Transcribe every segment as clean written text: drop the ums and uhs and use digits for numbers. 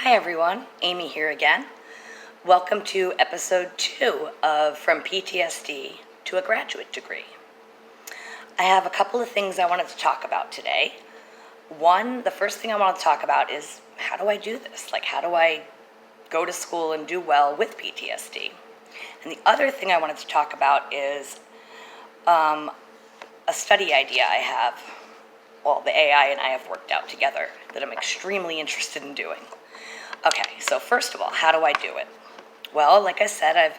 Hi everyone, Amy here again. Welcome to episode 2 of From PTSD to a Graduate Degree. I have a couple of things I wanted to talk about today. One, the first thing I want to talk about is how do I do this? Like, how do I go to school and do well with PTSD? And the other thing I wanted to talk about is a study idea I have. Well, the AI and I have worked out together that I'm extremely interested in doing. Okay, so first of all, how do I do it? Well, like I said, I've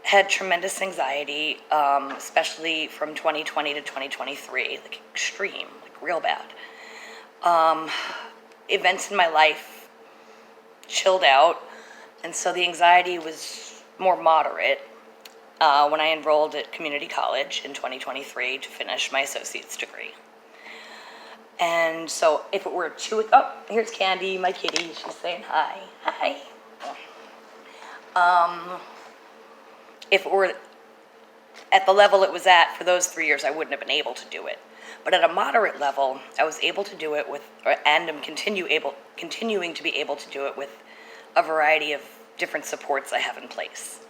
had tremendous anxiety, especially from 2020 to 2023, like extreme, like real bad. Events in my life chilled out, and so the anxiety was more moderate when I enrolled at community college in 2023 to finish my associate's degree. And so if it were here's Candy, my kitty. She's saying hi. Hi. If it were at the level it was at for those 3 years, I wouldn't have been able to do it. But at a moderate level, I was able to do it and I'm continuing to be able to do it with a variety of different supports I have in place.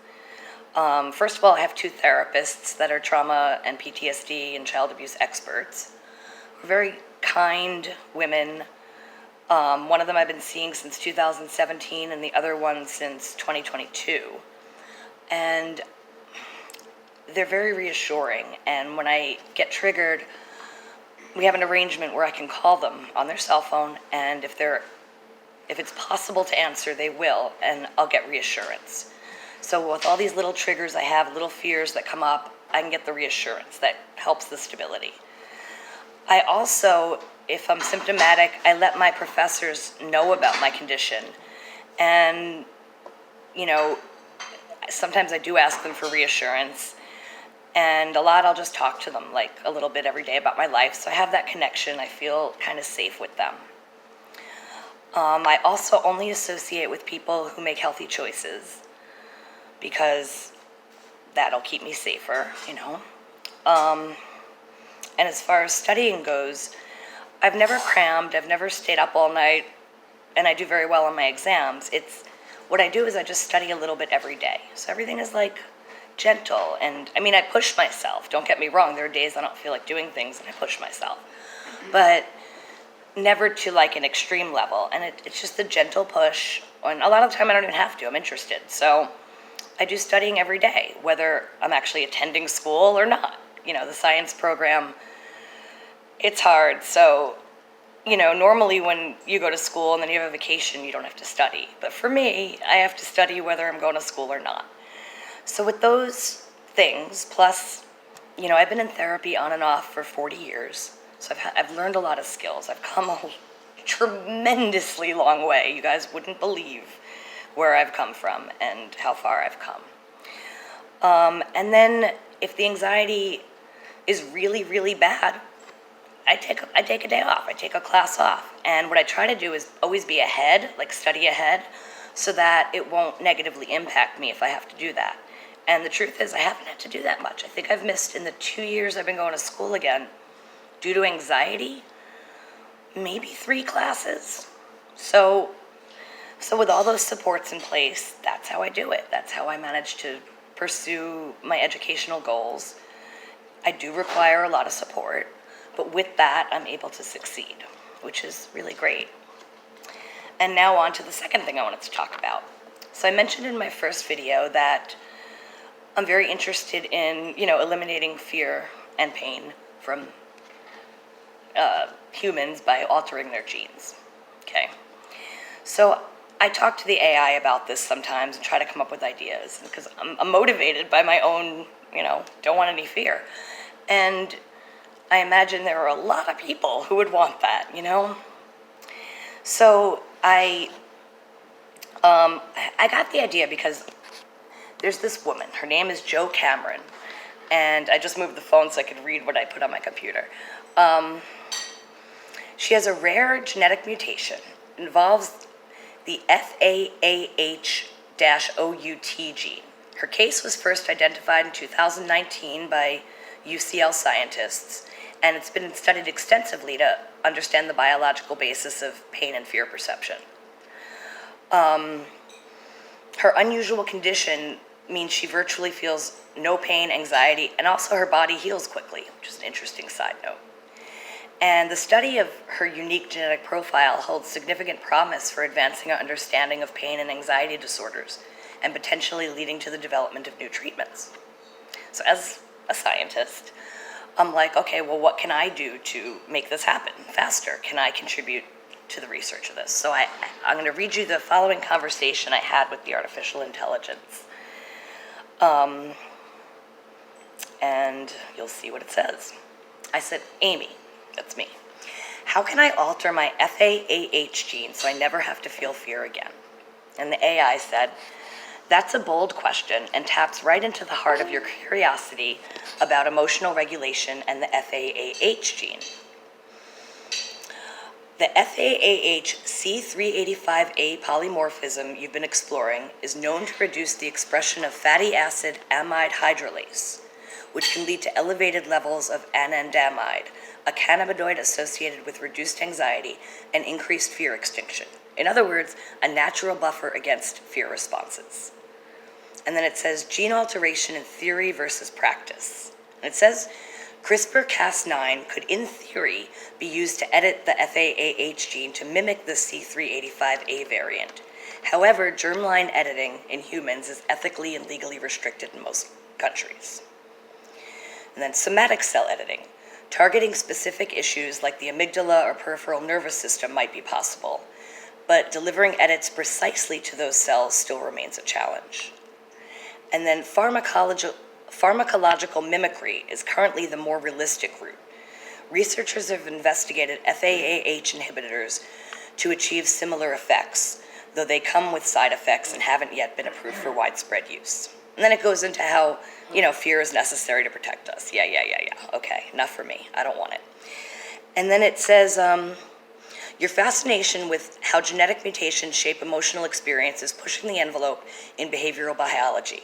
First of all, I have 2 therapists that are trauma and PTSD and child abuse experts. We're very kind women. One of them I've been seeing since 2017 and the other one since 2022. And they're very reassuring. And when I get triggered, we have an arrangement where I can call them on their cell phone, and if it's possible to answer, they will, and I'll get reassurance. So with all these little triggers I have, little fears that come up, I can get the reassurance that helps the stability. I also, if I'm symptomatic, I let my professors know about my condition. And, sometimes I do ask them for reassurance. And a lot I'll just talk to them, like a little bit every day about my life. So I have that connection. I feel kind of safe with them. I also only associate with people who make healthy choices because that'll keep me safer, And as far as studying goes, I've never crammed, I've never stayed up all night, and I do very well on my exams. What I do is I just study a little bit every day. So everything is like gentle, and I push myself. Don't get me wrong, there are days I don't feel like doing things and I push myself. But never to like an extreme level, and it's just a gentle push, and a lot of the time I don't even have to, I'm interested. So I do studying every day, whether I'm actually attending school or not. The science program, it's hard. So, normally when you go to school and then you have a vacation, you don't have to study. But for me, I have to study whether I'm going to school or not. So with those things, plus, I've been in therapy on and off for 40 years. So I've learned a lot of skills. I've come a tremendously long way. You guys wouldn't believe where I've come from and how far I've come. And then if the anxiety is really, really bad, I take a day off. I take a class off. And what I try to do is always be ahead, like study ahead, so that it won't negatively impact me if I have to do that. And the truth is I haven't had to do that much. I think I've missed, in the 2 years I've been going to school again, due to anxiety, maybe 3 classes. So with all those supports in place, that's how I do it. That's how I manage to pursue my educational goals. I do require a lot of support, but with that, I'm able to succeed, which is really great. And now on to the second thing I wanted to talk about. So I mentioned in my first video that I'm very interested in, eliminating fear and pain from humans by altering their genes. Okay. So I talk to the AI about this sometimes and try to come up with ideas because I'm motivated by my own, don't want any fear. And I imagine there are a lot of people who would want that, So I got the idea because there's this woman. Her name is Jo Cameron. And I just moved the phone so I could read what I put on my computer. She has a rare genetic mutation. It involves the FAAH-OUT gene. Her case was first identified in 2019 by UCL scientists, and it's been studied extensively to understand the biological basis of pain and fear perception. Her unusual condition means she virtually feels no pain, anxiety, and also her body heals quickly, which is an interesting side note. And the study of her unique genetic profile holds significant promise for advancing our understanding of pain and anxiety disorders and potentially leading to the development of new treatments. So as a scientist, I'm like, okay, well, what can I do to make this happen faster? Can I contribute to the research of this? So I'm going to read you the following conversation I had with the artificial intelligence. And you'll see what it says. I said, Amy, that's me, how can I alter my FAAH gene so I never have to feel fear again? And the AI said, that's a bold question and taps right into the heart of your curiosity about emotional regulation and the FAAH gene. The FAAH C385A polymorphism you've been exploring is known to reduce the expression of fatty acid amide hydrolase, which can lead to elevated levels of anandamide, a cannabinoid associated with reduced anxiety and increased fear extinction. In other words, a natural buffer against fear responses. And then it says gene alteration in theory versus practice. And it says CRISPR-Cas9 could, in theory, be used to edit the FAAH gene to mimic the C385A variant. However, germline editing in humans is ethically and legally restricted in most countries. And then somatic cell editing. Targeting specific issues like the amygdala or peripheral nervous system might be possible, but delivering edits precisely to those cells still remains a challenge. And then pharmacological mimicry is currently the more realistic route. Researchers have investigated FAAH inhibitors to achieve similar effects, though they come with side effects and haven't yet been approved for widespread use. And then it goes into how, fear is necessary to protect us. Yeah. Okay, enough for me. I don't want it. And then it says, your fascination with how genetic mutations shape emotional experience is pushing the envelope in behavioral biology.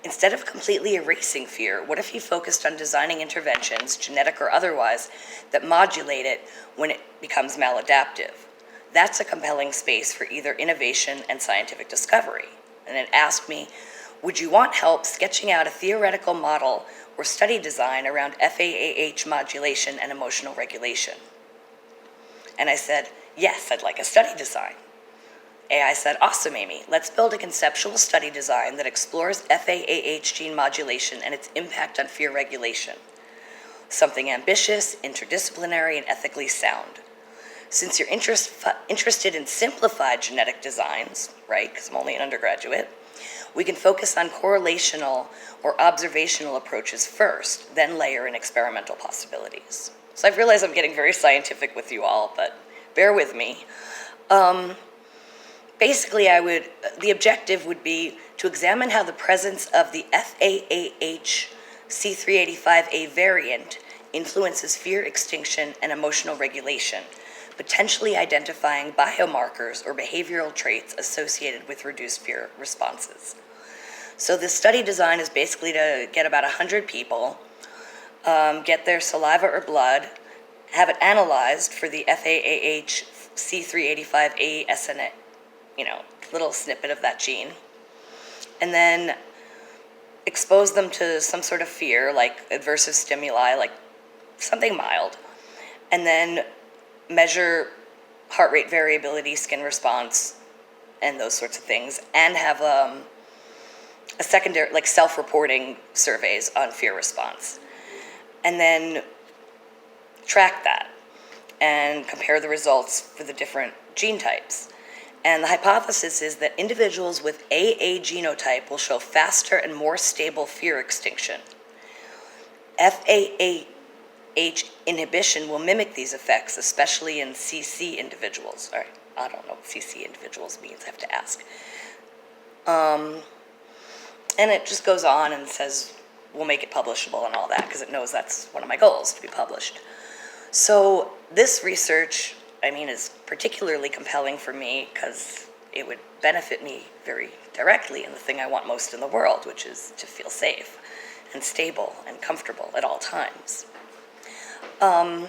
Instead of completely erasing fear, what if you focused on designing interventions, genetic or otherwise, that modulate it when it becomes maladaptive? That's a compelling space for either innovation and scientific discovery. And it asked me, would you want help sketching out a theoretical model or study design around FAAH modulation and emotional regulation? And I said, yes, I'd like a study design. AI said, awesome, Amy. Let's build a conceptual study design that explores FAAH gene modulation and its impact on fear regulation. Something ambitious, interdisciplinary, and ethically sound. Since you're interested in simplified genetic designs, right, because I'm only an undergraduate, we can focus on correlational or observational approaches first, then layer in experimental possibilities. So I've realized I'm getting very scientific with you all, but bear with me. Basically, the objective would be to examine how the presence of the FAAH C385A variant influences fear extinction and emotional regulation, potentially identifying biomarkers or behavioral traits associated with reduced fear responses. So the study design is basically to get about 100 people, get their saliva or blood, have it analyzed for the FAAH C385A SNA, little snippet of that gene, and then expose them to some sort of fear, like adversive stimuli, like something mild, and then measure heart rate variability, skin response, and those sorts of things, and have a secondary, like self-reporting surveys on fear response, and then track that and compare the results for the different gene types. And the hypothesis is that individuals with AA genotype will show faster and more stable fear extinction. FAAH inhibition will mimic these effects, especially in CC individuals. All right, I don't know what CC individuals means, I have to ask. And it just goes on and says, we'll make it publishable and all that, because it knows that's one of my goals, to be published. So this research, is particularly compelling for me because it would benefit me very directly in the thing I want most in the world, which is to feel safe and stable and comfortable at all times. I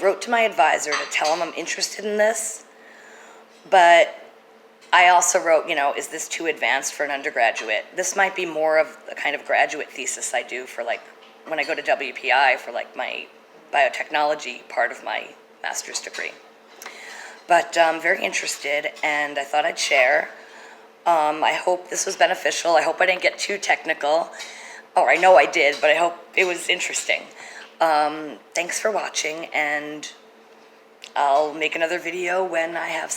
wrote to my advisor to tell him I'm interested in this, But I also wrote, is this too advanced for an undergraduate? This might be more of the kind of graduate thesis I do for like when I go to WPI for like my biotechnology part of my master's degree. But I'm very interested, and I thought I'd share. I hope this was beneficial. I hope I didn't get too technical. Or I know I did, but I hope it was interesting. Thanks for watching, and I'll make another video when I have